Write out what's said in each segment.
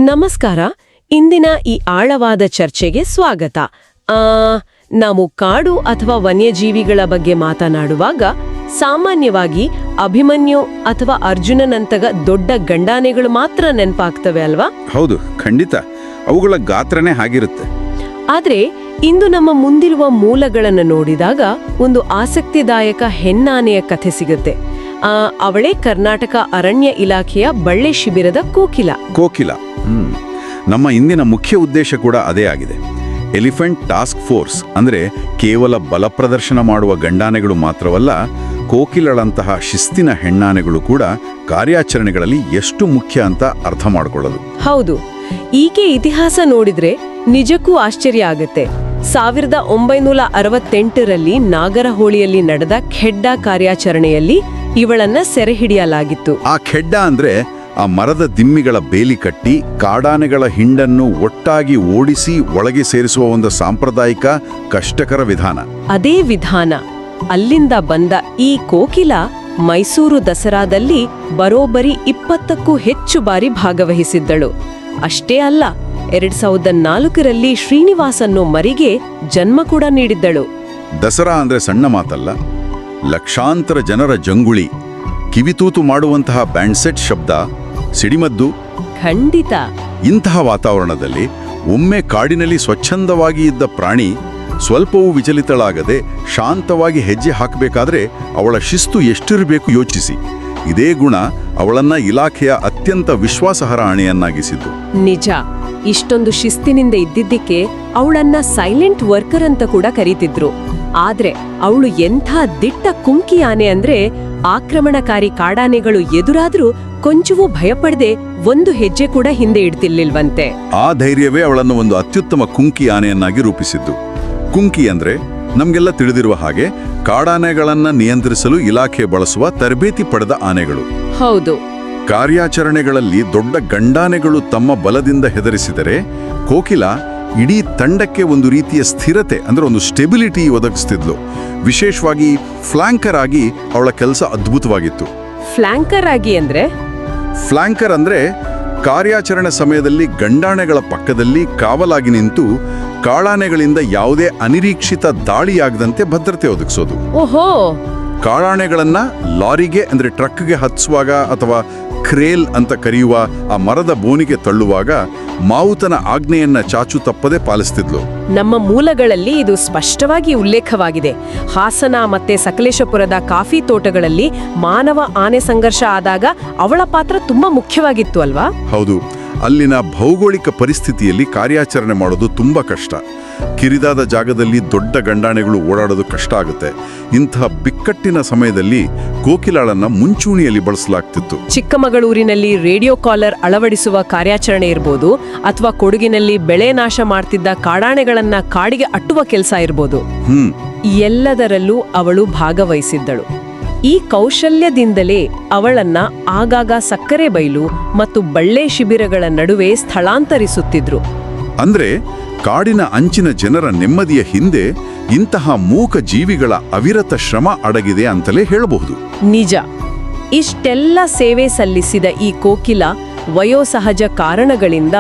ನಮಸ್ಕಾರ. ಇಂದಿನ ಈ ಆಳವಾದ ಚರ್ಚೆಗೆ ಸ್ವಾಗತ. ನಾವು ಕಾಡು ಅಥವಾ ವನ್ಯಜೀವಿಗಳ ಬಗ್ಗೆ ಮಾತನಾಡುವಾಗ ಸಾಮಾನ್ಯವಾಗಿ ಅಭಿಮನ್ಯು ಅಥವಾ ಅರ್ಜುನನಂತಹ ದೊಡ್ಡ ಗಂಡಾನೆಗಳು ಮಾತ್ರ ನೆನಪಾಗ್ತವೆ ಅಲ್ವಾ? ಹೌದು, ಖಂಡಿತ. ಅವುಗಳ ಗಾತ್ರನೇ ಹಾಗಿರುತ್ತೆ. ಆದ್ರೆ ಇಂದು ನಮ್ಮ ಮುಂದಿರುವ ಮೂಲಗಳನ್ನು ನೋಡಿದಾಗ ಒಂದು ಆಸಕ್ತಿದಾಯಕ ಹೆಣ್ಣಾನೆಯ ಕಥೆ ಸಿಗುತ್ತೆ. ಅವಳೇ ಕರ್ನಾಟಕ ಅರಣ್ಯ ಇಲಾಖೆಯ ಬಳ್ಳೆ ಶಿಬಿರದ ಕೋಕಿಲ. ನಮ್ಮ ಇಂದಿನ ಮುಖ್ಯ ಉದ್ದೇಶ ಕೂಡ ಅದೇ ಆಗಿದೆ. ಎಲಿಫೆಂಟ್ ಟಾಸ್ಕ್ ಫೋರ್ಸ್ ಅಂದ್ರೆ ಕೇವಲ ಬಲ ಪ್ರದರ್ಶನ ಮಾಡುವ ಗಂಡಾನೆಗಳು ಮಾತ್ರವಲ್ಲ, ಕೋಕಿಲಳಂತಹ ಶಿಸ್ತಿನ ಹೆಣ್ಣಾನೆಗಳು ಕೂಡ ಕಾರ್ಯಾಚರಣೆಗಳಲ್ಲಿ ಎಷ್ಟು ಮುಖ್ಯ ಅಂತ ಅರ್ಥ ಮಾಡಿಕೊಳ್ಳೋದು. ಹೌದು, ಈಕೆ ಇತಿಹಾಸ ನೋಡಿದ್ರೆ ನಿಜಕ್ಕೂ ಆಶ್ಚರ್ಯ ಆಗತ್ತೆ. 1968ರಲ್ಲಿ ನಾಗರಹೊಳಿಯಲ್ಲಿ ನಡೆದ ಖೆಡ್ಡಾ ಕಾರ್ಯಾಚರಣೆಯಲ್ಲಿ ಇವಳನ್ನ ಸೆರೆ ಹಿಡಿಯಲಾಗಿತ್ತು. ಆ ಖೆಡ್ಡಾ ಅಂದ್ರೆ ಆ ಮರದ ದಿಮ್ಮಿಗಳ ಬೇಲಿ ಕಟ್ಟಿ ಕಾಡಾನೆಗಳ ಹಿಂಡನ್ನು ಒಟ್ಟಾಗಿ ಓಡಿಸಿ ಒಳಗೆ ಸೇರಿಸುವ ಒಂದು ಸಾಂಪ್ರದಾಯಿಕ ಕಷ್ಟಕರ ವಿಧಾನ. ಅದೇ ವಿಧಾನ. ಅಲ್ಲಿಂದ ಬಂದ ಈ ಕೋಕಿಲ ಮೈಸೂರು ದಸರಾದಲ್ಲಿ ಬರೋಬ್ಬರಿ 20ಕ್ಕೂ ಹೆಚ್ಚು ಬಾರಿ ಭಾಗವಹಿಸಿದ್ದಳು. ಅಷ್ಟೇ ಅಲ್ಲ, 2004ರಲ್ಲಿ ಶ್ರೀನಿವಾಸ್ ಅನ್ನೋ ಮರಿಗೆ ಜನ್ಮ ಕೂಡ ನೀಡಿದ್ದಳು. ದಸರಾ ಅಂದ್ರೆ ಸಣ್ಣ ಮಾತಲ್ಲ. ಲಕ್ಷಾಂತರ ಜನರ ಜಂಗುಳಿ, ಕಿವಿತೂತು ಮಾಡುವಂತಹ ಬ್ಯಾಂಡ್ಸೆಟ್ ಶಬ್ದ, ಸಿಡಿಮದ್ದು. ಖಂಡಿತ. ಇಂತಹ ವಾತಾವರಣದಲ್ಲಿ ಒಮ್ಮೆ ಕಾಡಿನಲ್ಲಿ ಸ್ವಚ್ಛಂದವಾಗಿ ಇದ್ದ ಪ್ರಾಣಿ ಸ್ವಲ್ಪವೂ ವಿಚಲಿತಳಾಗದೆ ಶಾಂತವಾಗಿ ಹೆಜ್ಜೆ ಹಾಕಬೇಕಾದ್ರೆ ಅವಳ ಶಿಸ್ತು ಎಷ್ಟಿರಬೇಕು ಯೋಚಿಸಿ. ಇದೇ ಗುಣ ಅವಳನ್ನ ಇಲಾಖೆಯ ಅತ್ಯಂತ ವಿಶ್ವಾಸಾರ್ಹ ಆಣೆಯನ್ನಾಗಿಸಿತು. ನಿಜ. ಇಷ್ಟೊಂದು ಶಿಸ್ತಿನಿಂದ ಇದ್ದಿದ್ದಕ್ಕೆ ಅವಳನ್ನ ಸೈಲೆಂಟ್ ವರ್ಕರ್ ಅಂತ ಕೂಡ ಕರೀತಿದ್ರು. ಆದ್ರೆ ಅವಳು ಎಂಥ ದಿಟ್ಟ ಕುಂಕಿ ಆನೆ ಅಂದ್ರೆ ಆಕ್ರಮಣಕಾರಿ ಕಾಡಾನೆಗಳು ಎದುರಾದ್ರೂ ಕೊಂಚವೂ ಭಯಪಡದೆ ಒಂದು ಹೆಜ್ಜೆ ಕೂಡ ಹಿಂದೆ ಇಡ್ತಿರ್ಲಿಲ್ವಂತೆ. ಆ ಧೈರ್ಯವೇ ಅವಳನ್ನು ಒಂದು ಅತ್ಯುತ್ತಮ ಕುಂಕಿ ಆನೆಯನ್ನಾಗಿ ರೂಪಿಸಿದ್ದು. ಕುಂಕಿ ಅಂದ್ರೆ ನಮ್ಗೆಲ್ಲ ತಿಳಿದಿರುವ ಹಾಗೆ ಕಾಡಾನೆಗಳನ್ನ ನಿಯಂತ್ರಿಸಲು ಇಲಾಖೆ ಬಳಸುವ ತರಬೇತಿ ಪಡೆದ ಆನೆಗಳು. ಹೌದು. ಕಾರ್ಯಾಚರಣೆಗಳಲ್ಲಿ ದೊಡ್ಡ ಗಂಡಾನೆಗಳು ತಮ್ಮ ಬಲದಿಂದ ಹೆದರಿಸಿದರೆ ಕೋಕಿಲ ಇಡೀ ತಂಡಕ್ಕೆ ಒಂದು ರೀತಿಯ ಸ್ಥಿರತೆ ಅಂದ್ರೆ ಒಂದು ಸ್ಟೆಬಿಲಿಟಿ ಒದಗಿಸ್ತಿದ್ಲು. ವಿಶೇಷವಾಗಿ ಫ್ಲಾಂಕರ್ ಆಗಿ ಅವಳ ಕೆಲಸ ಅದ್ಭುತವಾಗಿತ್ತು. ಫ್ಲಾಂಕರ್ ಅಂದ್ರೆ ಕಾರ್ಯಾಚರಣೆ ಸಮಯದಲ್ಲಿ ಗಂಡಾನೆಗಳ ಪಕ್ಕದಲ್ಲಿ ಕಾವಲಾಗಿ ನಿಂತು ಕಾಡಾನೆಗಳಿಂದ ಯಾವುದೇ ಅನಿರೀಕ್ಷಿತ ದಾಳಿಯಾಗದಂತೆ ಭದ್ರತೆ ಒದಗಿಸೋದು. ಓಹೋ. ಕಾಡಾನೆಗಳನ್ನ ಲಾರಿಗೆ ಅಂದ್ರೆ ಟ್ರಕ್ಗೆ ಹತ್ಸುವಾಗ ಅಥವಾ ಕ್ರೇಲ್ ಅಂತ ಕರೆಯುವ ಆ ಮರದ ಬೋನಿಗೆ ತಳ್ಳುವಾಗ ಮಾವುತನ ಆಜ್ಞೆಯನ್ನ ಚಾಚು ತಪ್ಪದೆ ಪಾಲಿಸ್ತಿದ್ಲು. ನಮ್ಮ ಮೂಲಗಳಲ್ಲಿ ಇದು ಸ್ಪಷ್ಟವಾಗಿ ಉಲ್ಲೇಖವಾಗಿದೆ. ಹಾಸನ ಮತ್ತೆ ಸಕಲೇಶಪುರದ ಕಾಫಿ ತೋಟಗಳಲ್ಲಿ ಮಾನವ ಆನೆ ಸಂಘರ್ಷ ಆದಾಗ ಅವಳ ಪಾತ್ರ ತುಂಬಾ ಮುಖ್ಯವಾಗಿತ್ತು ಅಲ್ವಾ? ಹೌದು. ಅಲ್ಲಿನ ಭೌಗೋಳಿಕ ಪರಿಸ್ಥಿತಿಯಲ್ಲಿ ಕಾರ್ಯಾಚರಣೆ ಮಾಡೋದು ತುಂಬಾ ಕಷ್ಟ. ಕಿರಿದಾದ ಜಾಗದಲ್ಲಿ ದೊಡ್ಡ ಗಂಡಾನೆಗಳು ಓಡಾಡೋದು ಕಷ್ಟ ಆಗುತ್ತೆ. ಇಂತಹ ಬಿಕ್ಕಟ್ಟಿನ ಸಮಯದಲ್ಲಿ ಕೋಕಿಲಾಳನ್ನ ಮುಂಚೂಣಿಯಲ್ಲಿ ಬಳಸಲಾಗ್ತಿತ್ತು. ಚಿಕ್ಕಮಗಳೂರಿನಲ್ಲಿ ರೇಡಿಯೋ ಕಾಲರ್ ಅಳವಡಿಸುವ ಕಾರ್ಯಾಚರಣೆ ಇರ್ಬೋದು, ಅಥವಾ ಕೊಡಗಿನಲ್ಲಿ ಬೆಳೆ ನಾಶ ಮಾಡ್ತಿದ್ದ ಕಾಡಾನೆಗಳನ್ನ ಕಾಡಿಗೆ ಅಟ್ಟುವ ಕೆಲಸ ಇರ್ಬೋದು. ಎಲ್ಲದರಲ್ಲೂ ಅವಳು ಭಾಗವಹಿಸಿದ್ದಳು. ಈ ಕೌಶಲ್ಯದಿಂದಲೇ ಅವಳನ್ನ ಆಗಾಗ ಸಕ್ಕರೆಬೈಲು ಮತ್ತು ಬಳ್ಳೆ ಶಿಬಿರಗಳ ನಡುವೆ ಸ್ಥಳಾಂತರಿಸುತ್ತಿದ್ರು. ಅಂದ್ರೆ ಕಾಡಿನ ಅಂಚಿನ ಜನರ ನೆಮ್ಮದಿಯ ಹಿಂದೆ ಇಂತಹ ಮೂಕ ಜೀವಿಗಳ ಅವಿರತ ಶ್ರಮ ಅಡಗಿದೆ ಅಂತಲೇ ಹೇಳಬಹುದು. ನಿಜ. ಇಷ್ಟೆಲ್ಲ ಸೇವೆ ಸಲ್ಲಿಸಿದ ಈ ಕೋಕಿಲ ವಯೋಸಹಜ ಕಾರಣಗಳಿಂದ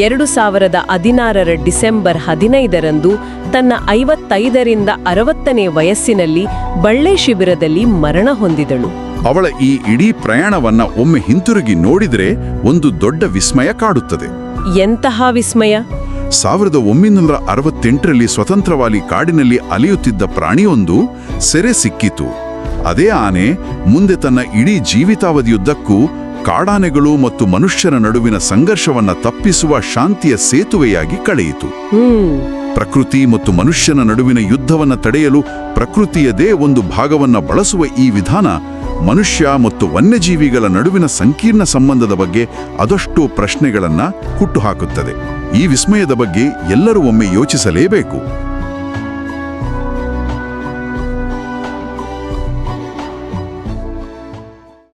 2016ರ ಡಿಸೆಂಬರ್ 15ರಂದು ತನ್ನ 55ರಿಂದ 60ನೇ ವಯಸ್ಸಿನಲ್ಲಿ ಬಳ್ಳೆ ಶಿಬಿರದಲ್ಲಿ ಮರಣ ಹೊಂದಿದಳು. ಅವಳ ಈ ಇಡೀ ಪ್ರಯಾಣವನ್ನ ಒಮ್ಮೆ ಹಿಂತಿರುಗಿ ನೋಡಿದ್ರೆ ಒಂದು ದೊಡ್ಡ ವಿಸ್ಮಯ ಕಾಡುತ್ತದೆ. ಎಂತಹ ವಿಸ್ಮಯ! 1968ರಲ್ಲಿ ಸ್ವತಂತ್ರವಾಗಿ ಕಾಡಿನಲ್ಲಿ ಅಲೆಯುತ್ತಿದ್ದ ಪ್ರಾಣಿಯೊಂದು ಸೆರೆ ಸಿಕ್ಕಿತು. ಅದೇ ಆನೆ ಮುಂದೆ ತನ್ನ ಇಡೀ ಜೀವಿತಾವಧಿಯುದ್ದಕ್ಕೂ ಕಾಡಾನೆಗಳು ಮತ್ತು ಮನುಷ್ಯರ ನಡುವಿನ ಸಂಘರ್ಷವನ್ನ ತಪ್ಪಿಸುವ ಶಾಂತಿಯ ಸೇತುವೆಯಾಗಿ ಕಳೆಯಿತು. ಪ್ರಕೃತಿ ಮತ್ತು ಮನುಷ್ಯನ ನಡುವಿನ ಯುದ್ಧವನ್ನ ತಡೆಯಲು ಪ್ರಕೃತಿಯದೇ ಒಂದು ಭಾಗವನ್ನ ಬಳಸುವ ಈ ವಿಧಾನ ಮನುಷ್ಯ ಮತ್ತು ವನ್ಯಜೀವಿಗಳ ನಡುವಿನ ಸಂಕೀರ್ಣ ಸಂಬಂಧದ ಬಗ್ಗೆ ಅದೆಷ್ಟೋ ಪ್ರಶ್ನೆಗಳನ್ನ ಹುಟ್ಟುಹಾಕುತ್ತದೆ. ಈ ವಿಸ್ಮಯದ ಬಗ್ಗೆ ಎಲ್ಲರೂ ಒಮ್ಮೆ ಯೋಚಿಸಲೇಬೇಕು.